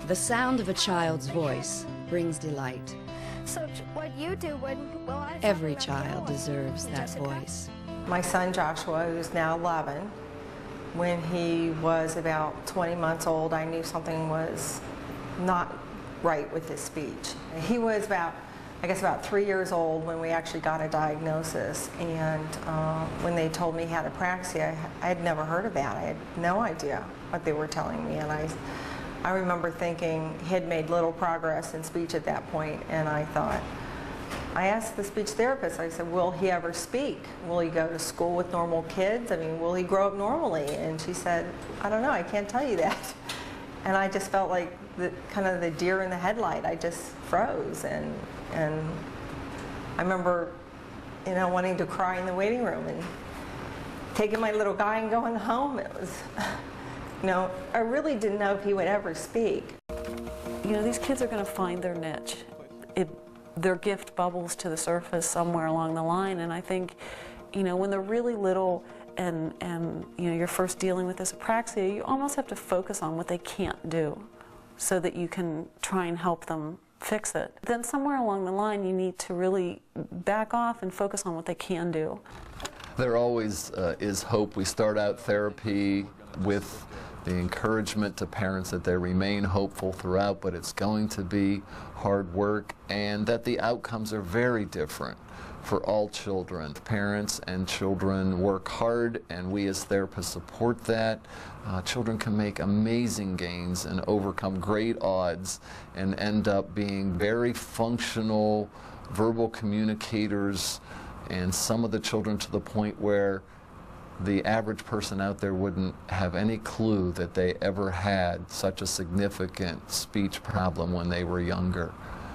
The sound of a child's voice brings delight. So what you do when, well, I Every child deserves that voice. My son Joshua, who's now 11, when he was about 20 months old, I knew something was not right with his speech. He was about 3 years old when we actually got a diagnosis, and when they told me he had Apraxia, I had never heard of that. I had no idea what they were telling me, and I remember thinking he had made little progress in speech at that point, and I asked the speech therapist, I said, will he ever speak? Will he go to school with normal kids? I mean, will he grow up normally? And she said, I don't know, I can't tell you that. And I just felt like kind of the deer in the headlight. I just froze, and I remember, wanting to cry in the waiting room and taking my little guy and going home. It was, I really didn't know if he would ever speak. These kids are going to find their niche. Their gift bubbles to the surface somewhere along the line, and I think, when they're really little and you're first dealing with this apraxia, you almost have to focus on what they can't do so that you can try and help them fix it. Then somewhere along the line you need to really back off and focus on what they can do. There always is hope. We start out therapy with the encouragement to parents that they remain hopeful throughout, but it's going to be hard work, and that the outcomes are very different for all children. Parents and children work hard, and we as therapists support that. Children can make amazing gains and overcome great odds and end up being very functional verbal communicators, and some of the children to the point where the average person out there wouldn't have any clue that they ever had such a significant speech problem when they were younger.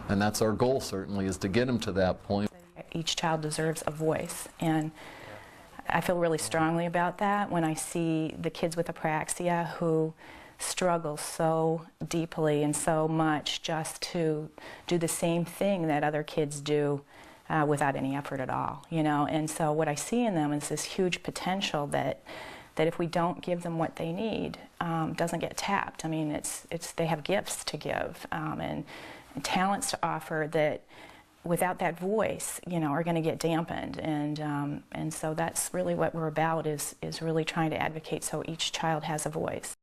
And that's our goal, certainly, is to get them to that point. Each child deserves a voice, and I feel really strongly about that when I see the kids with apraxia who struggle so deeply and so much just to do the same thing that other kids do without any effort at all, and so what I see in them is this huge potential that if we don't give them what they need, doesn't get tapped. I mean, they have gifts to give and talents to offer that without that voice, are going to get dampened, and so that's really what we're about, is really trying to advocate so each child has a voice.